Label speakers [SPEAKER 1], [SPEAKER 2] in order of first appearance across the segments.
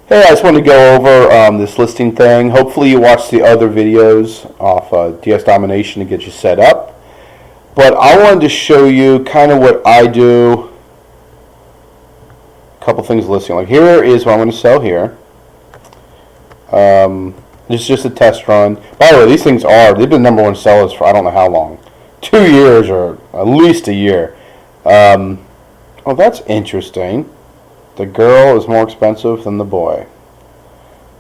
[SPEAKER 1] Hey, I just wanted to go over this listing thing. Hopefully you watched the other videos off DS Domination to get you set up. But I wanted to show you kind of what I do. A couple things listing. Like here is what I'm going to sell here. This is just a test run. By the way, these things they've been number one sellers for I don't know how long. 2 years or at least a year. Oh, that's interesting. The girl is more expensive than the boy.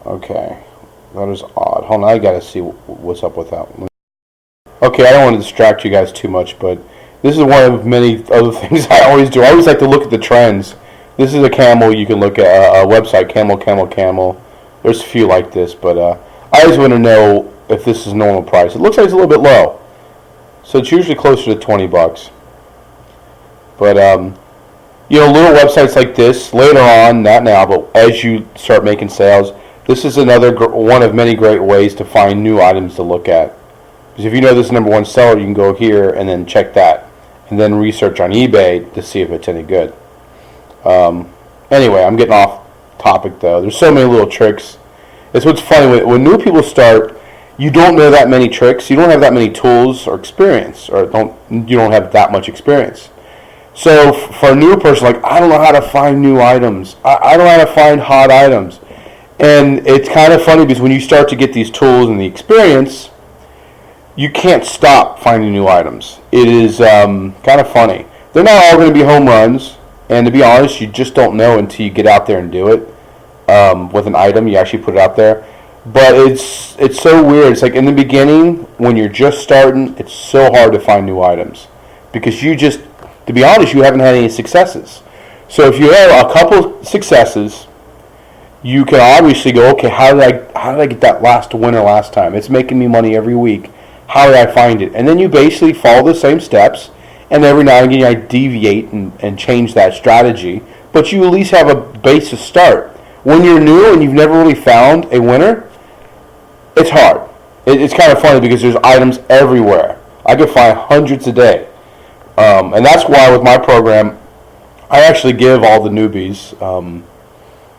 [SPEAKER 1] Okay, that is odd. Hold on, I gotta see what's up with that. Okay, I don't want to distract you guys too much, but this is one of many other things I always do. I always like to look at the trends. This is a camel you can look at, a website, camel. There's a few like this, but I always want to know if this is normal price. It looks like it's a little bit low, so it's usually closer to 20 bucks. But little websites like this, later on, not now, but as you start making sales, this is another one of many great ways to find new items to look at. Because if you know this is number one seller, you can go here and then check that. And then research on eBay to see if it's any good. Anyway, I'm getting off topic though. There's so many little tricks. It's what's funny, when new people start, you don't know that many tricks. You don't have that many tools or experience. You don't have that much experience. So for a new person, like, I don't know how to find new items. I don't know how to find hot items. And it's kind of funny because when you start to get these tools and the experience, you can't stop finding new items. It is kind of funny. They're not all going to be home runs. And to be honest, you just don't know until you get out there and do it with an item. You actually put it out there. But it's so weird. It's like in the beginning, when you're just starting, it's so hard to find new items. Because to be honest, you haven't had any successes. So if you have a couple successes, you can obviously go, okay, how did I get that last winner last time? It's making me money every week. How did I find it? And then you basically follow the same steps, and every now and again you deviate and change that strategy. But you at least have a base to start. When you're new and you've never really found a winner, it's hard. It's kind of funny because there's items everywhere. I could find hundreds a day. And that's why with my program, I actually give all the newbies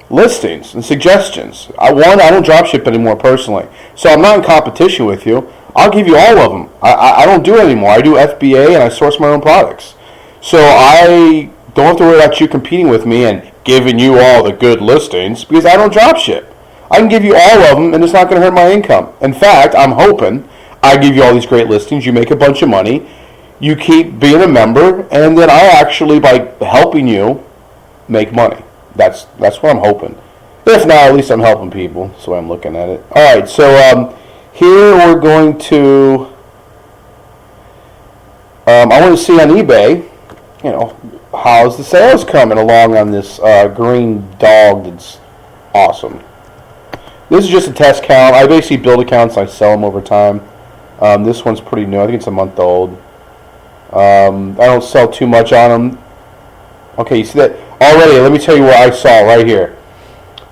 [SPEAKER 1] listings and suggestions. I don't dropship anymore personally, so I'm not in competition with you. I'll give you all of them. I don't do it anymore. I do FBA and I source my own products. So I don't have to worry about you competing with me and giving you all the good listings because I don't dropship. I can give you all of them and it's not going to hurt my income. In fact, I'm hoping I give you all these great listings. You make a bunch of money. You keep being a member, and then I actually, by helping you, make money. That's what I'm hoping. If not, at least I'm helping people. That's the way I'm looking at it. All right, so here we're going to. I want to see on eBay, how's the sales coming along on this green dog that's awesome. This is just a test count. I basically build accounts and I sell them over time. This one's pretty new. I think it's a month old. I don't sell too much on them. Okay, you see that? Already, let me tell you what I saw right here.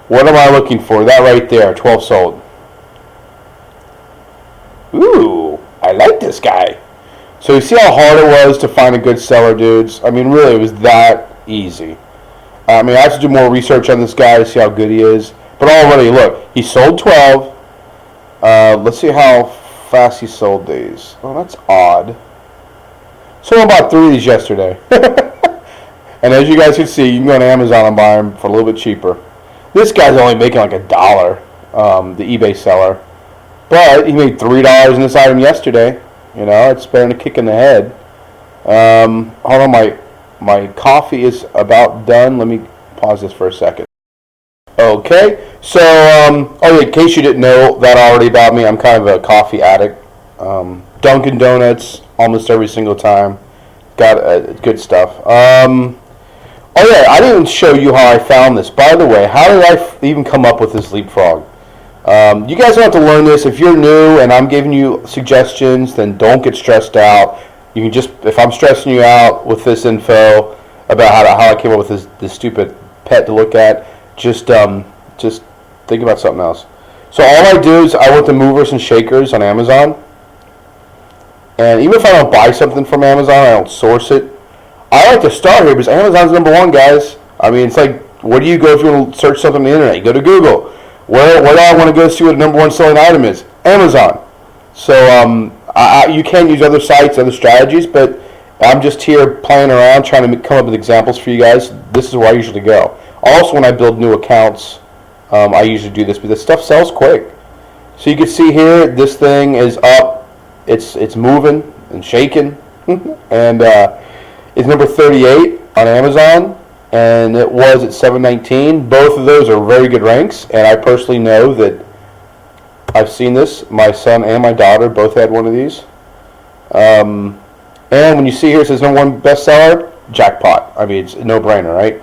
[SPEAKER 1] What am I looking for? That right there, 12 sold. Ooh, I like this guy. So you see how hard it was to find a good seller, dudes? I mean, really, it was that easy. I mean, I have to do more research on this guy to see how good he is. But already, look, he sold 12. Let's see how fast he sold these. Oh, that's odd. Sold about 3 of these yesterday. And as you guys can see, you can go on Amazon and buy them for a little bit cheaper. This guy's only making like $1, the eBay seller. But he made $3 in this item yesterday. It's better than a kick in the head. Hold on, my coffee is about done. Let me pause this for a second. Okay, so, in case you didn't know that already about me, I'm kind of a coffee addict. Dunkin' Donuts almost every single time. Got good stuff. I didn't even show you how I found this. By the way, how did I even come up with this leapfrog? You guys don't have to learn this. If you're new and I'm giving you suggestions, then don't get stressed out. You can just, if I'm stressing you out with this info about how I came up with this stupid pet to look at, just think about something else. So all I do is I went to movers and shakers on Amazon. And even if I don't buy something from Amazon, I don't source it. I like to start here because Amazon's number one, guys. I mean, it's like Where do you go if you want to search something on the internet? You go to Google. Where do I want to go see what the number one selling item is? Amazon. So you can use other sites, other strategies, but I'm just here playing around, trying to come up with examples for you guys. This is where I usually go. Also, when I build new accounts, I usually do this, but this stuff sells quick. So you can see here, this thing is up. It's moving and shaking, and it's number 38 on Amazon, and it was at 719. Both of those are very good ranks, and I personally know that I've seen this. My son and my daughter both had one of these. And when you see here it says number one bestseller, jackpot. I mean, it's a no-brainer, right?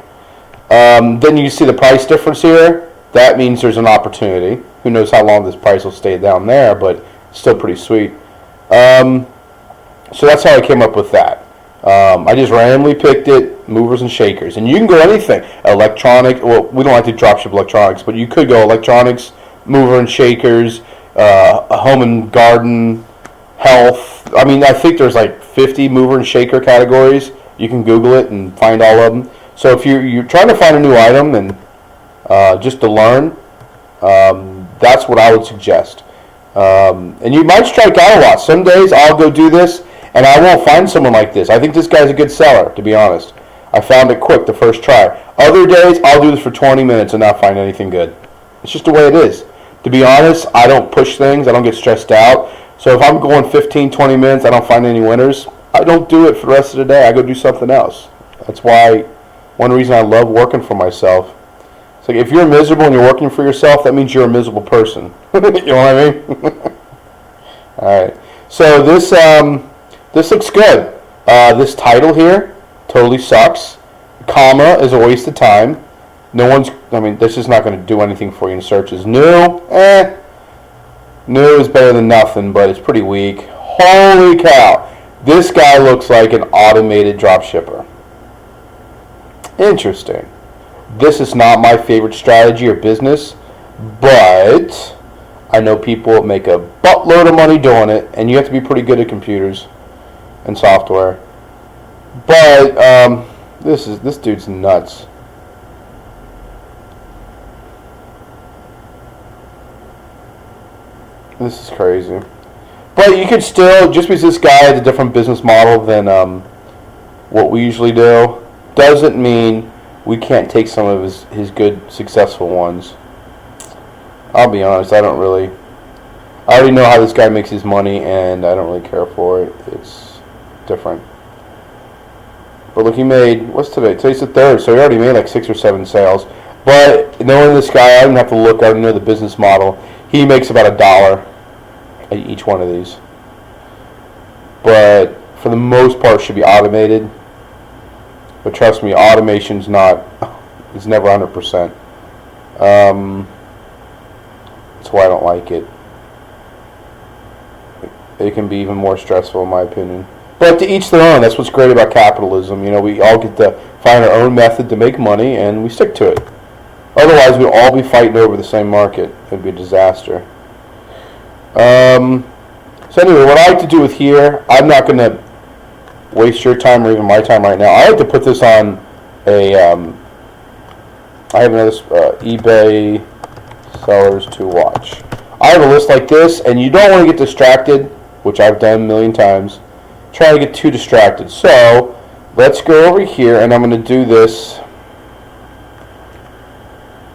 [SPEAKER 1] Then you see the price difference here. That means there's an opportunity. Who knows how long this price will stay down there, but still pretty sweet. So that's how I came up with that. I just randomly picked it, movers and shakers. And you can go anything. Electronic, well, we don't like to dropship electronics, but you could go electronics, mover and shakers, home and garden, health. I mean, I think there's like 50 mover and shaker categories. You can Google it and find all of them. So if you're trying to find a new item and just to learn, that's what I would suggest. And you might strike out a lot. Some days I'll go do this and I won't find someone like this. I think this guy's a good seller, to be honest. I found it quick the first try. Other days I'll do this for 20 minutes and not find anything good. It's just the way it is. To be honest, I don't push things. I don't get stressed out. So if I'm going 15, 20 minutes, I don't find any winners, I don't do it for the rest of the day. I go do something else. That's why one reason I love working for myself. It's like if you're miserable and you're working for yourself, that means you're a miserable person. You know what I mean? All right. So this looks good. This title here totally sucks. Comma is a waste of time. This is not going to do anything for you in searches. New, new is better than nothing, but it's pretty weak. Holy cow. This guy looks like an automated drop shipper. Interesting. This is not my favorite strategy or business, but I know people make a buttload of money doing it, and you have to be pretty good at computers and software. But this dude's nuts. This is crazy. But you could still, just because this guy has a different business model than what we usually do, doesn't mean we can't take some of his good, successful ones. I'll be honest, I already know how this guy makes his money, and I don't really care for it. It's different. But look, he made, what's today? Today's the 3rd, so he already made like 6 or 7 sales. But knowing this guy, I don't have to look, I already know the business model. He makes about $1 at each one of these. But for the most part, it should be automated. But trust me, automation's it's never 100%. That's why I don't like it. It can be even more stressful in my opinion. But to each their own. That's what's great about capitalism. You know, we all get to find our own method to make money, and we stick to it. Otherwise, we'd all be fighting over the same market. It'd be a disaster. So anyway, what I like to do with here, I'm not going to waste your time or even my time right now. I like to put this on a, I have another eBay sellers to watch. I have a list like this, and you don't want to get distracted, which I've done a million times. Trying to get too distracted. So let's go over here, and I'm going to do this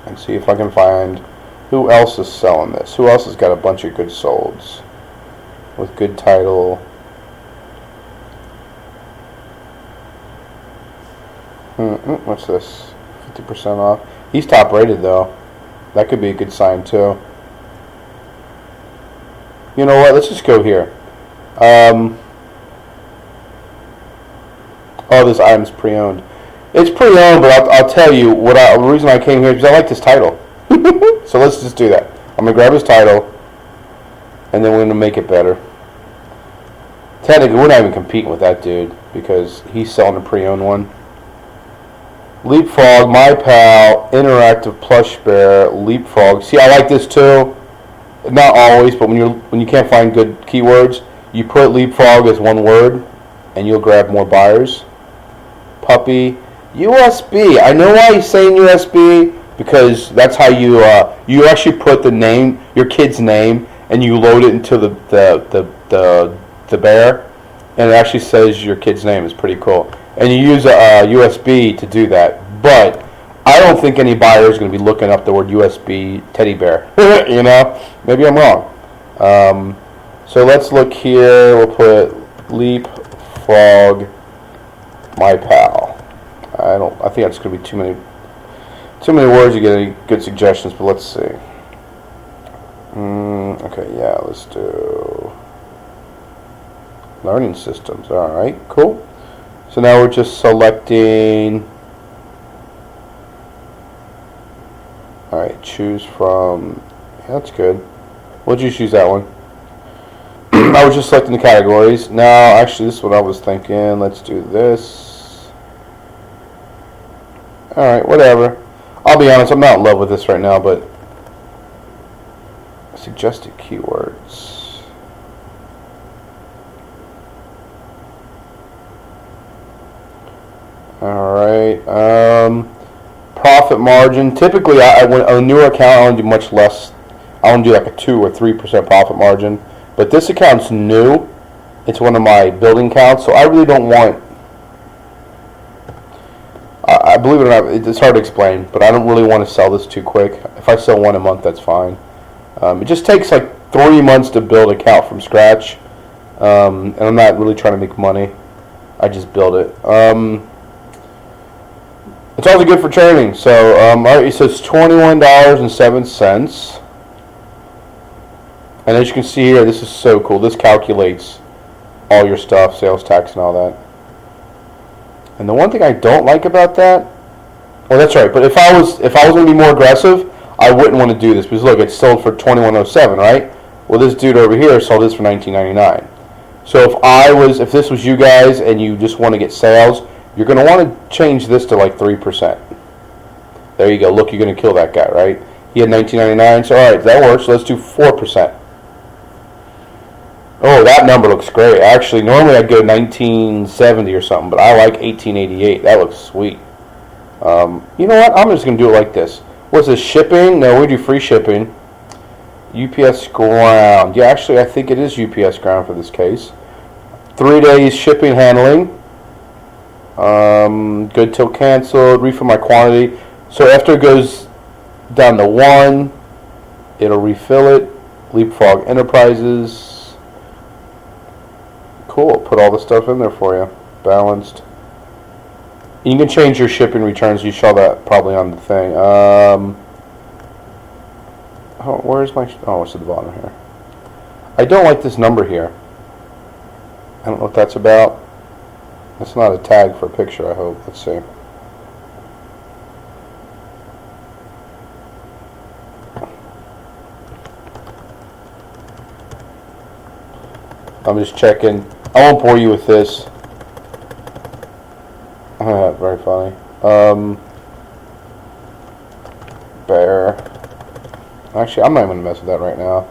[SPEAKER 1] and see if I can find who else is selling this. Who else has got a bunch of good solds with good title? What's this? 50% off. He's top rated though. That could be a good sign too. You know what? Let's just go here. Oh, this item's pre-owned. It's pre-owned, but I'll tell you the reason I came here is because I like this title. So let's just do that. I'm gonna grab his title, and then we're gonna make it better. Technically, we're not even competing with that dude because he's selling a pre-owned one. Leapfrog, My Pal, Interactive Plush Bear, Leapfrog. See, I like this too. Not always, but when you can't find good keywords, you put Leapfrog as one word, and you'll grab more buyers. Puppy. USB. I know why he's saying USB because that's how you actually put the name, your kid's name, and you load it into the bear, and it actually says your kid's name. Is pretty cool. And you use a USB to do that. But I don't think any buyer is going to be looking up the word USB teddy bear. You know, maybe I'm wrong. So let's look here. We'll put Leapfrog, my pal. I think that's going to be too many words to get any good suggestions. But let's see. Okay, yeah, let's do learning systems. All right, cool. So now we're just selecting. All right, choose from. Yeah, that's good. We'll just use that one. I was just selecting the categories. Now, actually, this is what I was thinking. Let's do this. All right, whatever. I'll be honest, I'm not in love with this right now, but suggested keywords. All right. Profit margin. Typically, when a newer account, I want to do much less. I want to do like a 2 or 3% profit margin. But this account's new. It's one of my building accounts, so I really don't want. I believe it or not, it's hard to explain, but I don't really want to sell this too quick. If I sell one a month, that's fine. It just takes like 3 months to build an account from scratch, and I'm not really trying to make money. I just build it. It's also good for training. So it says $21.07. And as you can see here, this is so cool. This calculates all your stuff, sales tax and all that. And the one thing I don't like about that, well, that's right. But if I was going to be more aggressive, I wouldn't want to do this because look, it's sold for $21.07, right? Well, this dude over here sold this for $19.99. So if this was you guys and you just want to get sales, you're going to want to change this to like 3%. There you go. Look, you're going to kill that guy, right? He had $19.99. So all right, that works. So let's do 4%. Oh, that number looks great. Actually, normally I'd go 1970 or something, but I like 1888. That looks sweet. You know what? I'm just going to do it like this. What's this, shipping? No, we do free shipping. UPS ground. Yeah, actually, I think it is UPS ground for this case. 3 days shipping handling. Good till canceled. Refill my quantity. So after it goes down to 1, it'll refill it. Leapfrog Enterprises. Cool. Put all the stuff in there for you. Balanced. You can change your shipping returns. You saw that probably on the thing. Where's my... Oh, it's at the bottom here. I don't like this number here. I don't know what that's about. It's not a tag for a picture, I hope. Let's see. I'm just checking. I won't bore you with this. Very funny. Bear. Actually, I'm not even going to mess with that right now.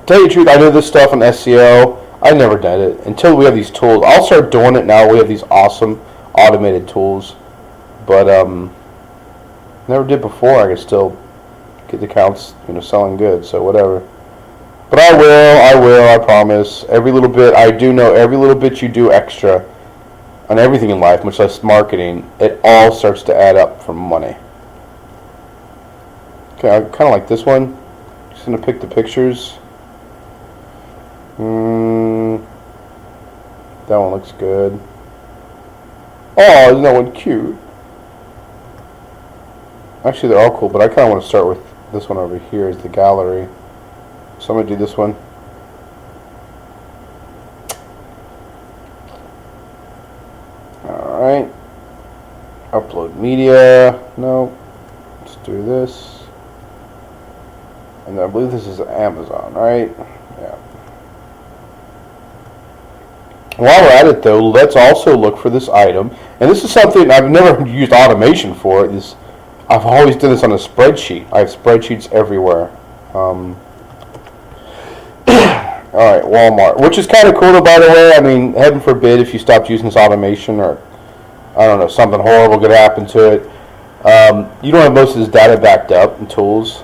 [SPEAKER 1] Tell you the truth, I know this stuff on SEO. I never did it until we have these tools. I'll start doing it now. We have these awesome automated tools. But never did before. I could still get the accounts, selling good. So whatever. But I will, I promise. Every little bit, I do know every little bit you do extra on everything in life, much less marketing, it all starts to add up for money. Okay, I kind of like this one. Just going to pick the pictures. That one looks good. Oh, isn't that one cute? Actually, they're all cool, but I kind of want to start with this one over here as the gallery. So I'm going to do this one. Alright. Upload media. No. Let's do this. And I believe this is Amazon, right? Yeah. While we're at it, though, let's also look for this item. And this is something I've never used automation for. I've always done this on a spreadsheet. I have spreadsheets everywhere. Alright, Walmart. Which is kind of cool, by the way. I mean, heaven forbid if you stopped using this automation or I don't know, something horrible could happen to it. You don't have most of this data backed up in tools,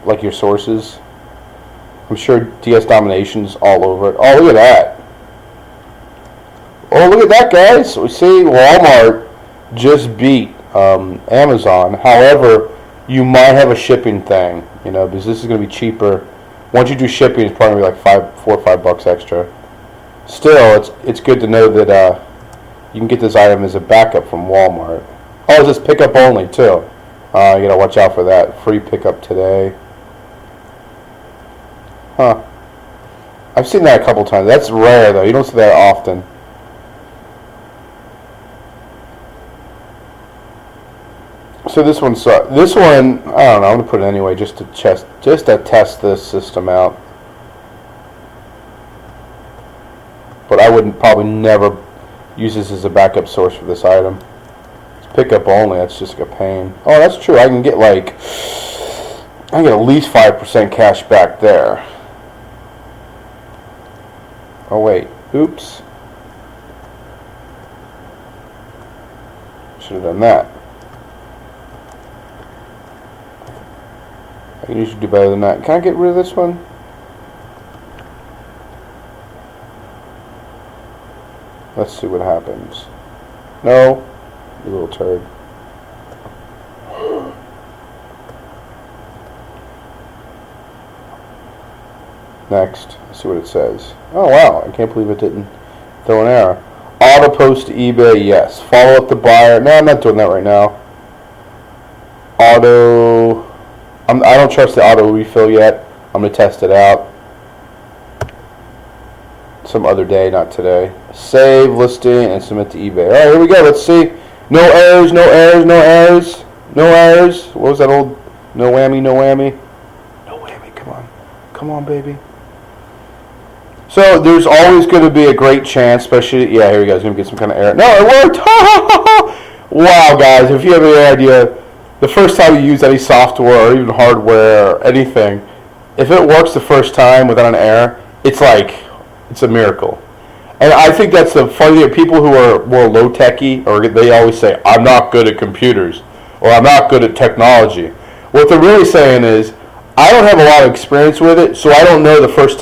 [SPEAKER 1] like your sources. I'm sure DS Domination's all over it. Oh, look at that. Oh, look at that, guys. We see Walmart just beat Amazon. However, you might have a shipping thing, because this is going to be cheaper. Once you do shipping, it's probably like $4 or $5 extra. Still, it's good to know that you can get this item as a backup from Walmart. Oh, is this pickup only too? You gotta watch out for that. Free pickup today. Huh. I've seen that a couple times. That's rare though. You don't see that often. So this one, I don't know. I'm gonna put it anyway, just to test this system out. But I wouldn't probably never use this as a backup source for this item. It's pickup only. That's just like a pain. Oh, that's true. I can get at least 5% cash back there. Oh wait. Oops. Should have done that. I can usually do better than that. Can I get rid of this one? Let's see what happens. No, you little turd. Next, let's see what it says. Oh wow, I can't believe it didn't throw an error. Auto post to eBay, yes. Follow up the buyer. No, I'm not doing that right now. I don't trust the auto refill yet. I'm going to test it out. Some other day, not today. Save listing and submit to eBay. All right, here we go. Let's see. No errors, no errors, no errors, no errors. What was that old? No whammy, no whammy. No whammy. Come on, come on, baby. So there's always going to be a great chance, especially here we go. It's going to get some kind of error. No, it worked. Wow, guys, if you have any idea, the first time you use any software or even hardware or anything, if it works the first time without an error, it's a miracle. And I think that's the funny thing. People who are more low-techy, or they always say, I'm not good at computers, or I'm not good at technology. What they're really saying is, I don't have a lot of experience with it, so I don't know the first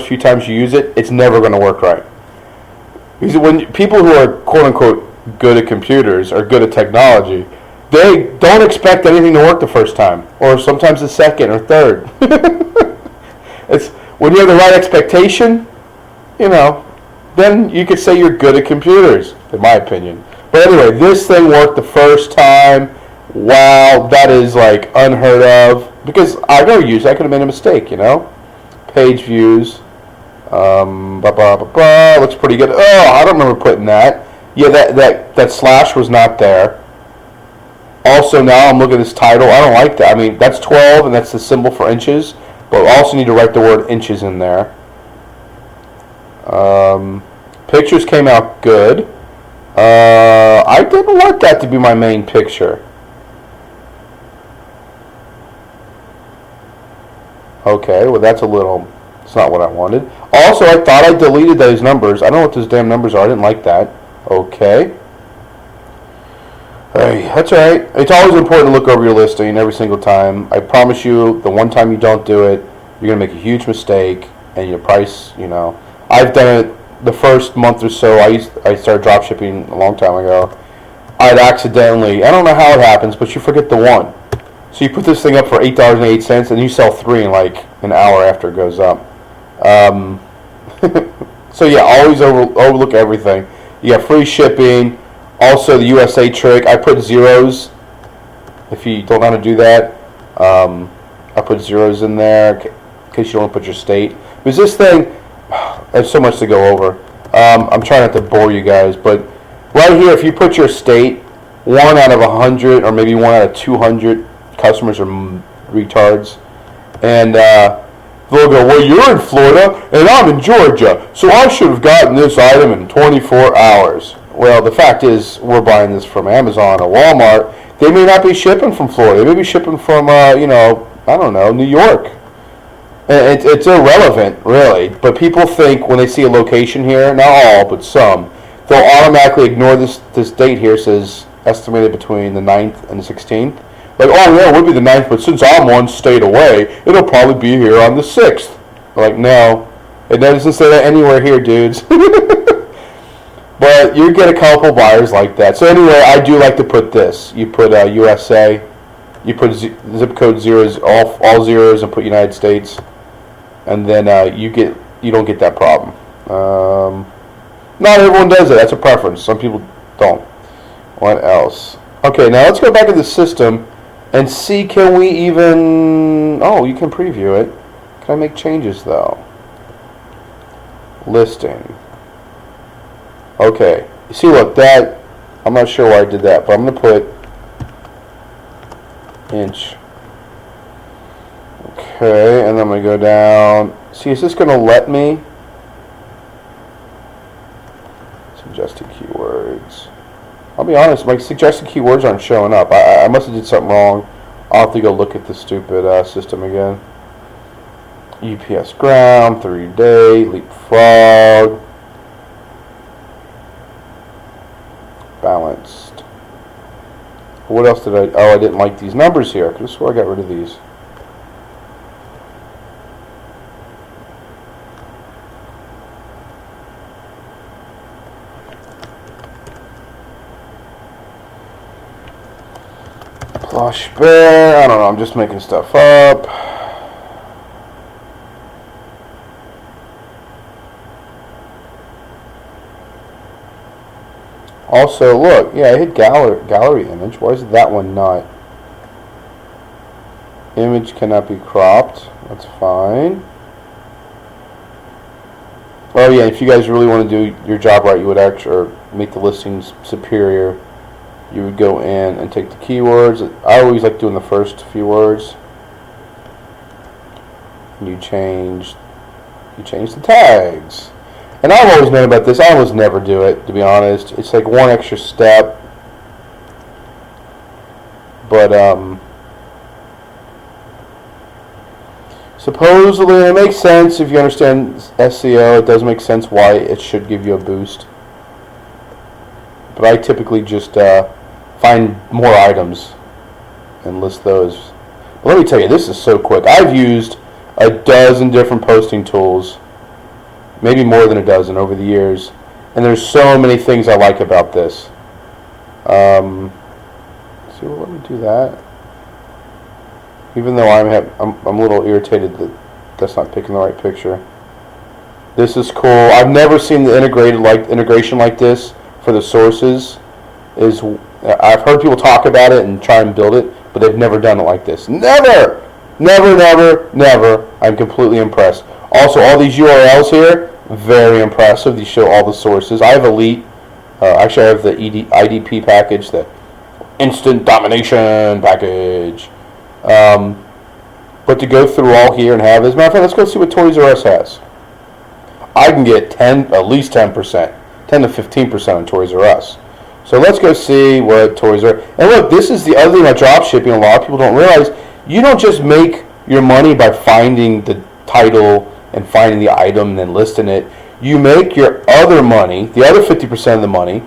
[SPEAKER 1] few times you use it, it's never going to work right. Because when people who are quote-unquote good at computers or good at technology, they don't expect anything to work the first time, or sometimes the second or third. It's when you have the right expectation, then you could say you're good at computers, in my opinion. But anyway, this thing worked the first time. Wow, that is unheard of. Because I've never used it. I could have made a mistake, Page views. Looks pretty good. Oh, I don't remember putting that. Yeah, that slash was not there. Also, now I'm looking at this title. I don't like that. I mean, that's 12, and that's the symbol for inches. But I also need to write the word inches in there. Pictures came out good. I didn't want that to be my main picture. Okay, well it's not what I wanted. Also, I thought I deleted those numbers. I don't know what those damn numbers are. I didn't like that. Okay. Hey, that's alright. It's always important to look over your listing every single time. I promise you, the one time you don't do it, you're going to make a huge mistake, and your price, I've done it the first month or so. I started drop shipping a long time ago. I'd accidentally, I don't know how it happens, but you forget the one. So you put this thing up for $8.08, and you sell 3 in an hour after it goes up. So yeah, always overlook everything. You got free shipping. Also, the USA trick, I put zeros. If you don't know how to do that, I put zeros in there in case you don't want to put your state. Because this thing, there's so much to go over. I'm trying not to bore you guys, but right here, if you put your state, 1 out of 100 or maybe 1 out of 200 customers are retards. And they'll go, well, you're in Florida and I'm in Georgia, so I should have gotten this item in 24 hours. Well, the fact is, we're buying this from Amazon or Walmart. They may not be shipping from Florida. They may be shipping from, I don't know, New York. And it's irrelevant, really. But people think when they see a location here, not all, but some, they'll automatically ignore this date here. It says estimated between the 9th and the 16th. Like, oh yeah, it would be the 9th, but since I'm 1 state away, it'll probably be here on the 6th. Like, no, it doesn't say that anywhere here, dudes. But you get a couple buyers like that. So anyway, I do like to put this. You put USA, you put zip code zeros, all zeros, and put United States, and then you don't get that problem. Not everyone does it. That's a preference. Some people don't. What else? Okay, now let's go back to the system and see, can we even... Oh, you can preview it. Can I make changes, though? Listing. Okay. You see, look, that... I'm not sure why I did that, but I'm going to put inch. Okay, and then I'm going to go down. See, is this going to let me... Suggested keywords. I'll be honest, my suggested keywords aren't showing up. I must have did something wrong. I'll have to go look at the stupid system again. UPS ground, 3-day, leapfrog, balanced. What else did I... Oh, I didn't like these numbers here. I could have swore I got rid of these. Plush bear, I don't know, I'm just making stuff up. Also, look, yeah, I hit gallery image. Why is that one not? Image cannot be cropped. That's fine. Oh yeah, if you guys really want to do your job right, you would actually, or make the listings superior, you would go in and take the keywords. I always like doing the first few words. You change the tags. And I've always known about this. I almost never do it, to be honest. It's like one extra step. But supposedly it makes sense if you understand SEO. It does make sense why it should give you a boost. But I typically just find more items and list those. But let me tell you, this is so quick. I've used a dozen different posting tools, maybe more than a dozen over the years, and there's so many things I like about this. See, let me do that. Even though I'm a little irritated that that's not picking the right picture. This is cool. I've never seen the integration like this for the sources. I've heard people talk about it and try and build it, but they've never done it like this. Never! Never, never, never. I'm completely impressed. Also, all these URLs here, very impressive. These show all the sources. I have Elite. Actually, I have the IDP package, the Instant Domination package. But to go through all here and have this, matter of fact, let's go see what Toys R Us has. I can get at least 10%, 10 to 15% on Toys R Us. So let's go see what Toys R Us. And look, this is the other thing about drop shipping. A lot of people don't realize you don't just make your money by finding the title and finding the item and then listing it. You make your other money, the other 50% of the money,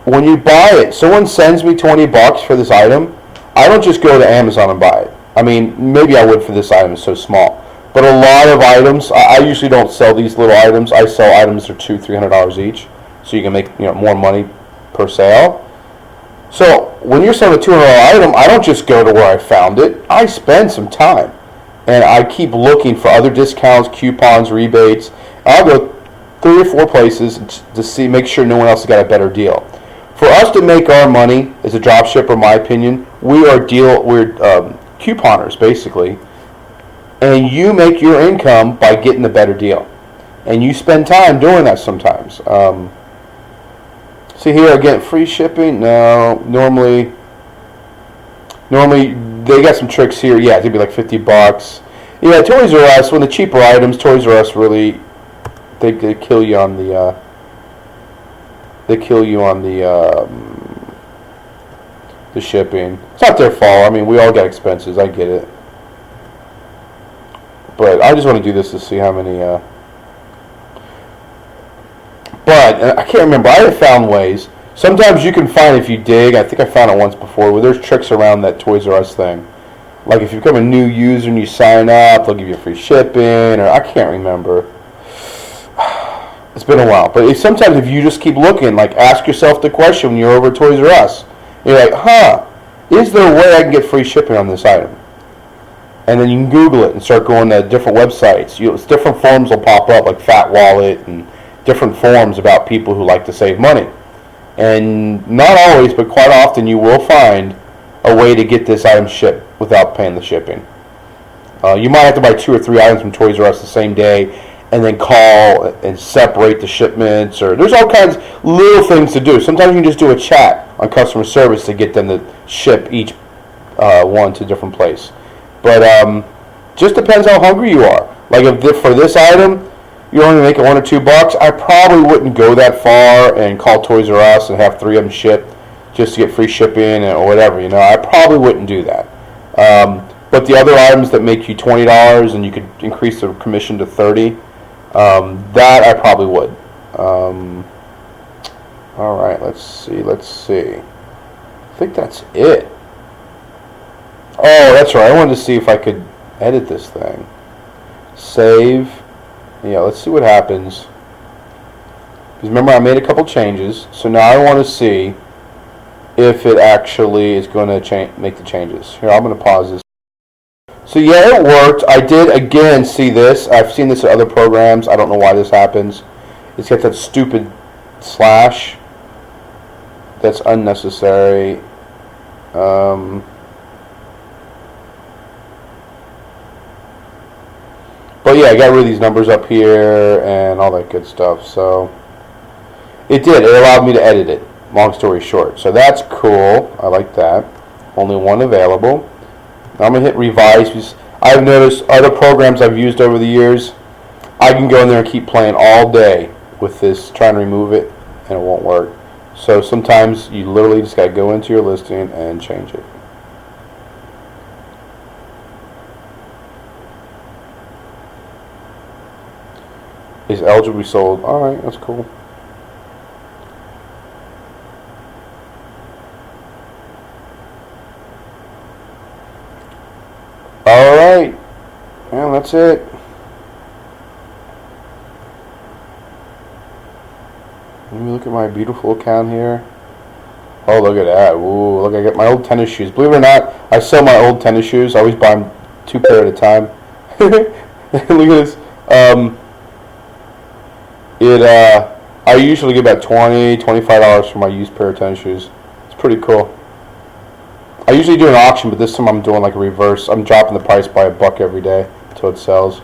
[SPEAKER 1] when you buy it. Someone sends me $20 for this item, I don't just go to Amazon and buy it. I mean, maybe I would for this item, it's so small. But a lot of items, I usually don't sell these little items. I sell items that are $200-300 each, so you can make more money per sale. So when you're selling a $200 item, I don't just go to where I found it. I spend some time, and I keep looking for other discounts, coupons, rebates. I'll go 3 or 4 places to make sure no one else has got a better deal. For us to make our money as a drop shipper, in my opinion, we're couponers basically, and you make your income by getting the better deal, and you spend time doing that sometimes. See here again, free shipping. No, normally they got some tricks here. Yeah, it'd be like $50. Yeah, Toys R Us. When the cheaper items, Toys R Us really they kill you on the the shipping. It's not their fault. I mean, we all got expenses. I get it. But I just want to do this to see how many. But I can't remember. I have found ways. Sometimes you can find, if you dig, I think I found it once before, where there's tricks around that Toys R Us thing. Like if you become a new user and you sign up, they'll give you free shipping, or I can't remember. It's been a while. But sometimes if you just keep looking, like ask yourself the question when you're over at Toys R Us. You're like, is there a way I can get free shipping on this item? And then you can Google it and start going to different websites. Different forums will pop up, like Fat Wallet and different forums about people who like to save money. And not always, but quite often you will find a way to get this item shipped without paying the shipping. You might have to buy 2 or 3 items from Toys R Us the same day and then call and separate the shipments. Or there's all kinds of little things to do. Sometimes you can just do a chat on customer service to get them to ship each one to a different place. But just depends how hungry you are. Like for this item, you're only making $1 or $2. I probably wouldn't go that far and call Toys R Us and have 3 of them shipped just to get free shipping or whatever. I probably wouldn't do that. But the other items that make you $20 and you could increase the commission to $30, that I probably would. All right, let's see. I think that's it. Oh, that's right. I wanted to see if I could edit this thing. Save. Yeah, let's see what happens. Because remember, I made a couple changes. So now I want to see if it actually is going to make the changes. Here, I'm going to pause this. So yeah, it worked. I did, again, see this. I've seen this in other programs. I don't know why this happens. It's got that stupid slash. That's unnecessary. But yeah, I got rid of these numbers up here and all that good stuff. So it did. It allowed me to edit it. Long story short. So that's cool. I like that. Only one available. Now I'm going to hit revise because I've noticed other programs I've used over the years, I can go in there and keep playing all day with this, trying to remove it, and it won't work. So sometimes you literally just got to go into your listing and change it. Is eligible to be sold. Alright, that's cool. Alright. Well, that's it. Let me look at my beautiful account here. Oh, look at that. Ooh, look, I got my old tennis shoes. Believe it or not, I sell my old tennis shoes. I always buy them 2 pair at a time. Look at this. I usually get about $20-$25 for my used pair of tennis shoes. It's pretty cool. I usually do an auction, but this time I'm doing like a reverse. I'm dropping the price by $1 every day until it sells.